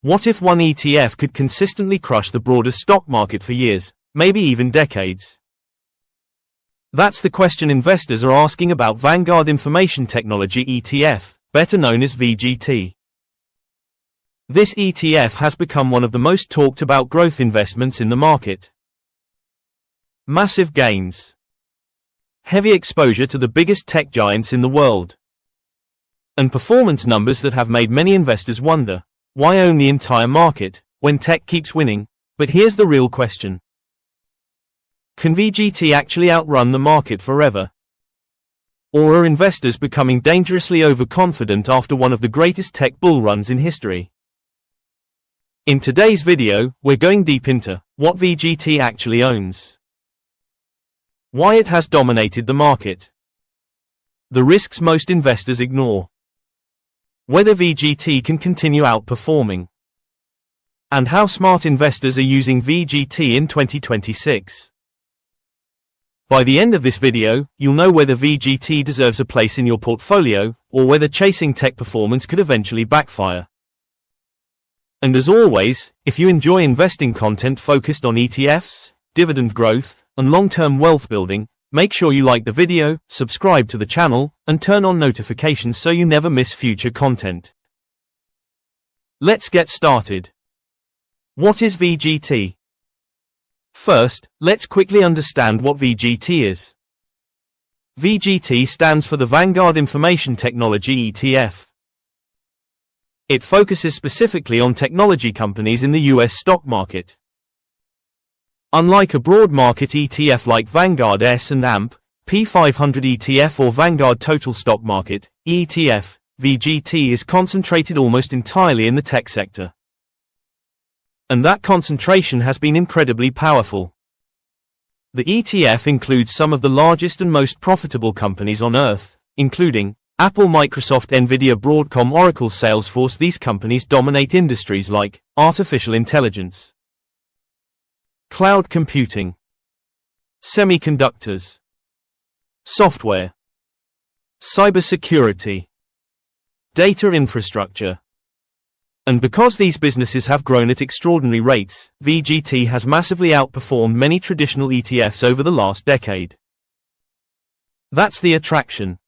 What if one ETF could consistently crush the broader stock market for years, maybe even decades? That's the question investors are asking about Vanguard Information Technology ETF, better known as VGT. This ETF has become one of the most talked about growth investments in the market. Massive gains. Heavy exposure to the biggest tech giants in the world. And performance numbers that have made many investors wonder, why own the entire market, when tech keeps winning? But here's the real question. Can VGT actually outrun the market forever? Or are investors becoming dangerously overconfident after one of the greatest tech bull runs in history? In today's video, we're going deep into what VGT actually owns, why it has dominated the market, the risks most investors ignore, whether VGT can continue outperforming, and how smart investors are using VGT in 2026. By the end of this video, you'll know whether VGT deserves a place in your portfolio, or whether chasing tech performance could eventually backfire. And as always, if you enjoy investing content focused on ETFs, dividend growth, and long-term wealth building, make sure you like the video, subscribe to the channel, and turn on notifications so you never miss future content. Let's get started. What is VGT? First, let's quickly understand what VGT is. VGT stands for the Vanguard Information Technology ETF. It focuses specifically on technology companies in the US stock market. Unlike a broad market ETF like Vanguard S&P 500 ETF or Vanguard Total Stock Market ETF, VGT is concentrated almost entirely in the tech sector. And that concentration has been incredibly powerful. The ETF includes some of the largest and most profitable companies on Earth, including Apple, Microsoft, Nvidia, Broadcom, Oracle, Salesforce. These companies dominate industries like artificial intelligence, cloud computing, semiconductors, software, cybersecurity, data infrastructure. And because these businesses have grown at extraordinary rates, VGT has massively outperformed many traditional ETFs over the last decade. That's the attraction.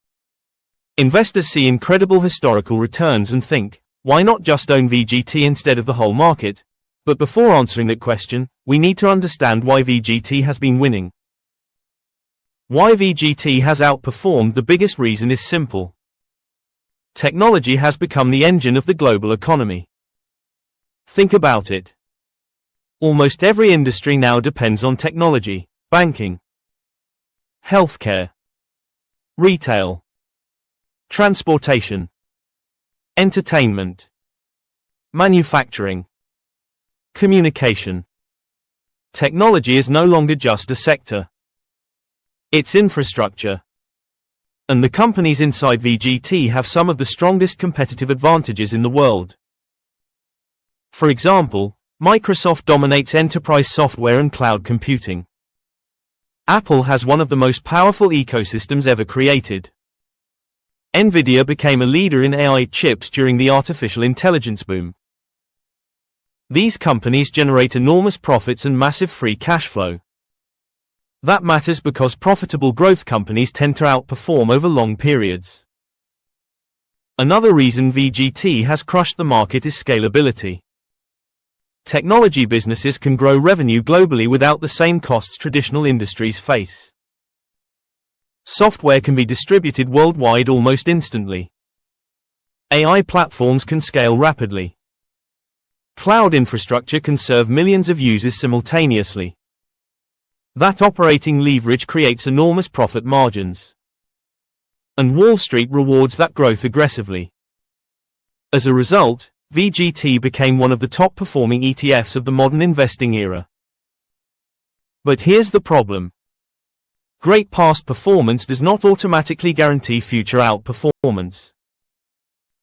Investors see incredible historical returns and think, why not just own VGT instead of the whole market? But before answering that question, we need to understand why VGT has been winning. Why VGT has outperformed. The biggest reason is simple. Technology has become the engine of the global economy. Think about it. Almost every industry now depends on technology: banking, healthcare, retail, transportation, entertainment, manufacturing, communication. Technology is no longer just a sector. It's infrastructure. And the companies inside VGT have some of the strongest competitive advantages in the world. For example, Microsoft dominates enterprise software and cloud computing. Apple has one of the most powerful ecosystems ever created. Nvidia became a leader in AI chips during the artificial intelligence boom. These companies generate enormous profits and massive free cash flow. That matters because profitable growth companies tend to outperform over long periods. Another reason VGT has crushed the market is scalability. Technology businesses can grow revenue globally without the same costs traditional industries face. Software can be distributed worldwide almost instantly. AI platforms can scale rapidly. Cloud infrastructure can serve millions of users simultaneously. That operating leverage creates enormous profit margins. And Wall Street rewards that growth aggressively. As a result, VGT became one of the top performing ETFs of the modern investing era. But here's the problem. Great past performance does not automatically guarantee future outperformance.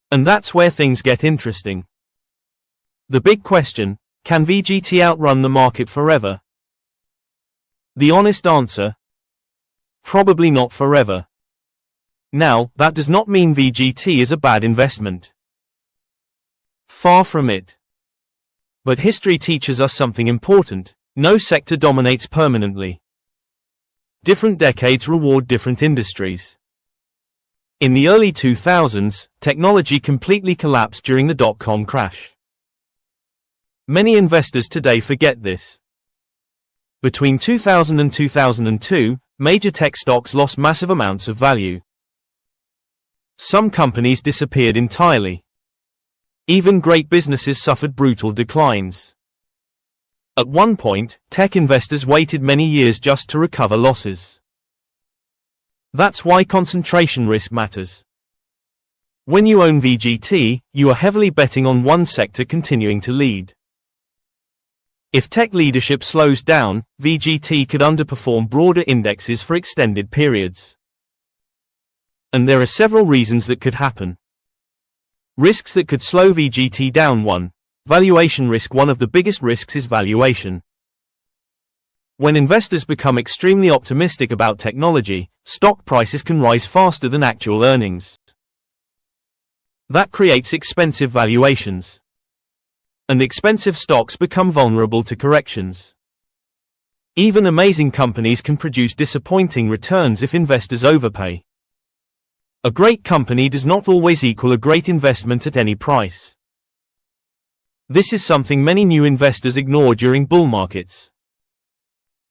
And that's where things get interesting. The big question, can VGT outrun the market forever? The honest answer? Probably not forever. Now, that does not mean VGT is a bad investment. Far from it. But history teaches us something important: no sector dominates permanently. Different decades reward different industries. In the early 2000s, technology completely collapsed during the dot-com crash. Many investors today forget this. Between 2000 and 2002, major tech stocks lost massive amounts of value. Some companies disappeared entirely. Even great businesses suffered brutal declines. At one point, tech investors waited many years just to recover losses. That's why concentration risk matters. When you own VGT, you are heavily betting on one sector continuing to lead. If tech leadership slows down, VGT could underperform broader indexes for extended periods. And there are several reasons that could happen. Risks that could slow VGT down: 1. Valuation risk. One of the biggest risks is valuation. When investors become extremely optimistic about technology, stock prices can rise faster than actual earnings. That creates expensive valuations. And expensive stocks become vulnerable to corrections. Even amazing companies can produce disappointing returns if investors overpay. A great company does not always equal a great investment at any price. This is something many new investors ignore during bull markets.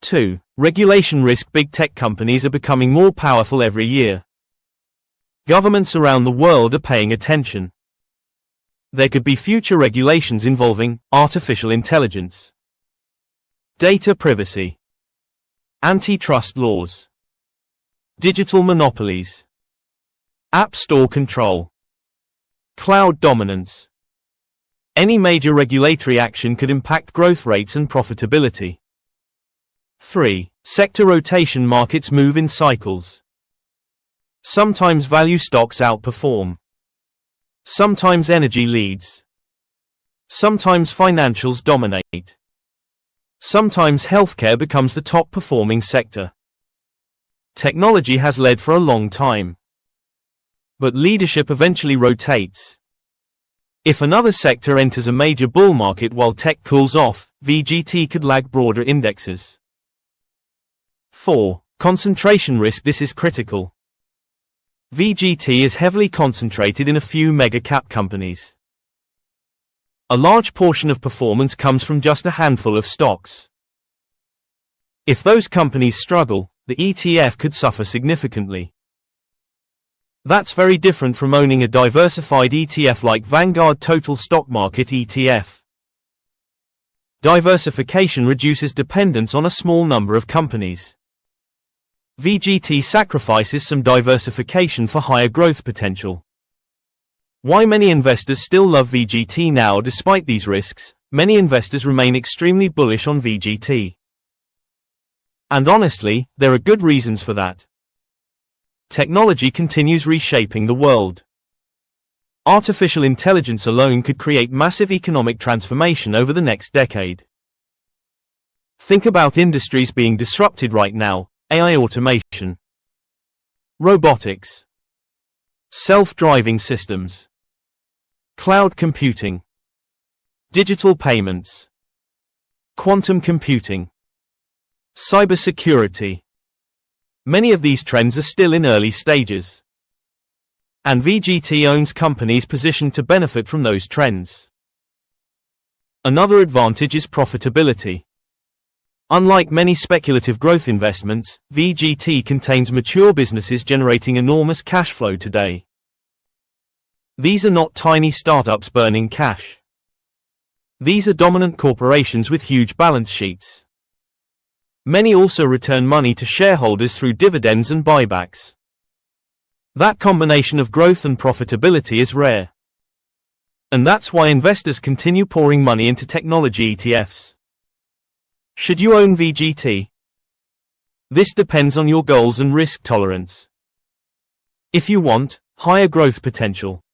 2. Regulation risk. Big tech companies are becoming more powerful every year. Governments around the world are paying attention. There could be future regulations involving artificial intelligence, data privacy, antitrust laws, digital monopolies, app store control, cloud dominance. Any major regulatory action could impact growth rates and profitability. 3. Sector rotation. Markets move in cycles. Sometimes value stocks outperform. Sometimes energy leads. Sometimes financials dominate. Sometimes healthcare becomes the top performing sector. Technology has led for a long time. But leadership eventually rotates. If another sector enters a major bull market while tech cools off, VGT could lag broader indexes. 4. Concentration risk. This is critical. VGT is heavily concentrated in a few mega-cap companies. A large portion of performance comes from just a handful of stocks. If those companies struggle, the ETF could suffer significantly. That's very different from owning a diversified ETF like Vanguard Total Stock Market ETF. Diversification reduces dependence on a small number of companies. VGT sacrifices some diversification for higher growth potential. Why many investors still love VGT now despite these risks? Many investors remain extremely bullish on VGT. And honestly, there are good reasons for that. Technology continues reshaping the world. Artificial intelligence alone could create massive economic transformation over the next decade. Think about industries being disrupted right now: AI automation, robotics, self-driving systems, cloud computing, digital payments, quantum computing, cybersecurity. Many of these trends are still in early stages. And VGT owns companies positioned to benefit from those trends. Another advantage is profitability. Unlike many speculative growth investments, VGT contains mature businesses generating enormous cash flow today. These are not tiny startups burning cash. These are dominant corporations with huge balance sheets. Many also return money to shareholders through dividends and buybacks. That combination of growth and profitability is rare. And that's why investors continue pouring money into technology ETFs. Should you own VGT? This depends on your goals and risk tolerance. If you want higher growth potential,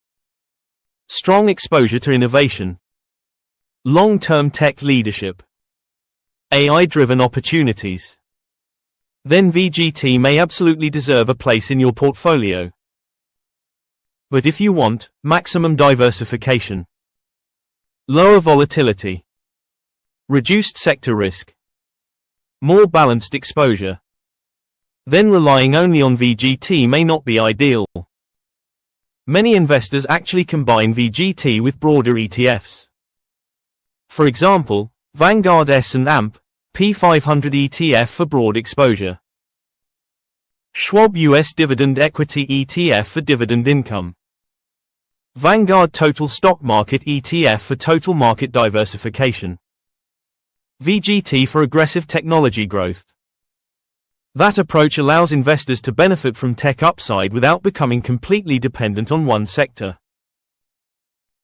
strong exposure to innovation, long-term tech leadership, AI-driven opportunities, then VGT may absolutely deserve a place in your portfolio. But if you want maximum diversification, lower volatility, Reduced sector risk. More balanced exposure. Then relying only on VGT may not be ideal. Many investors actually combine VGT with broader ETFs. For example, Vanguard S&P 500 ETF for broad exposure. Schwab US Dividend Equity ETF for dividend income. Vanguard Total Stock Market ETF for total market diversification. VGT for aggressive technology growth. That approach allows investors to benefit from tech upside without becoming completely dependent on one sector.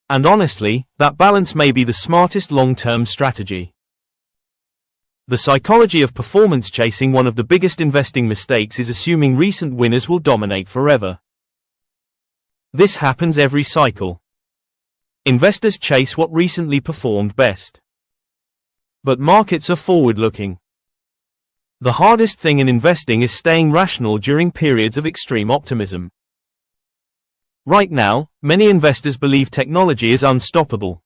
And honestly, that balance may be the smartest long-term strategy. The psychology of performance chasing. One of the biggest investing mistakes is assuming recent winners will dominate forever. This happens every cycle. Investors chase what recently performed best. But markets are forward-looking. The hardest thing in investing is staying rational during periods of extreme optimism. Right now, many investors believe technology is unstoppable.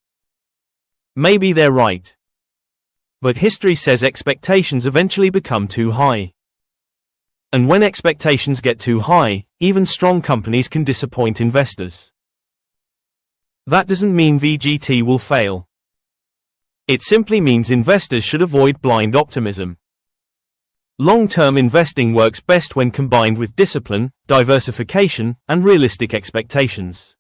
Maybe they're right. But history says expectations eventually become too high. And when expectations get too high, even strong companies can disappoint investors. That doesn't mean VGT will fail. It simply means investors should avoid blind optimism. Long-term investing works best when combined with discipline, diversification, and realistic expectations.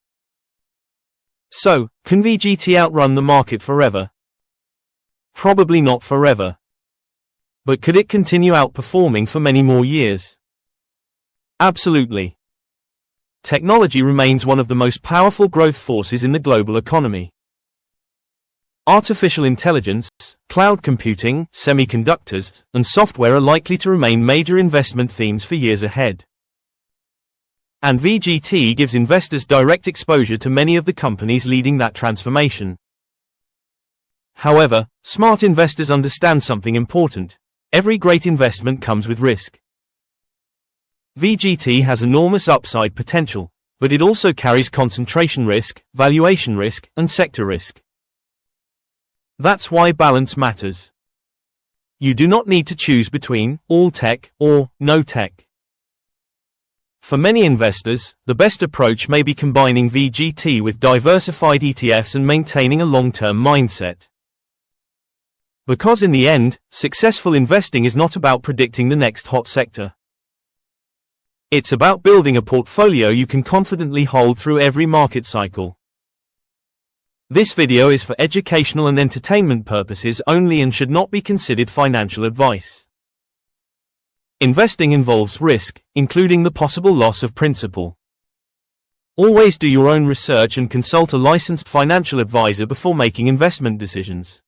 So, can VGT outrun the market forever? Probably not forever. But could it continue outperforming for many more years? Absolutely. Technology remains one of the most powerful growth forces in the global economy. Artificial intelligence, cloud computing, semiconductors, and software are likely to remain major investment themes for years ahead. And VGT gives investors direct exposure to many of the companies leading that transformation. However, smart investors understand something important. Every great investment comes with risk. VGT has enormous upside potential, but it also carries concentration risk, valuation risk, and sector risk. That's why balance matters. You do not need to choose between all tech or no tech. For many investors, the best approach may be combining VGT with diversified ETFs and maintaining a long-term mindset. Because in the end, successful investing is not about predicting the next hot sector. It's about building a portfolio you can confidently hold through every market cycle. This video is for educational and entertainment purposes only and should not be considered financial advice. Investing involves risk, including the possible loss of principal. Always do your own research and consult a licensed financial advisor before making investment decisions.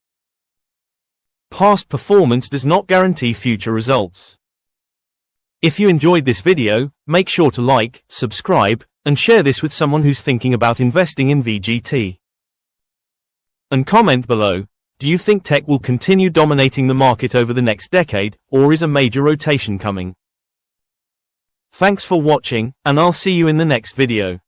Past performance does not guarantee future results. If you enjoyed this video, make sure to like, subscribe, and share this with someone who's thinking about investing in VGT. And comment below, do you think tech will continue dominating the market over the next decade, or is a major rotation coming? Thanks for watching, and I'll see you in the next video.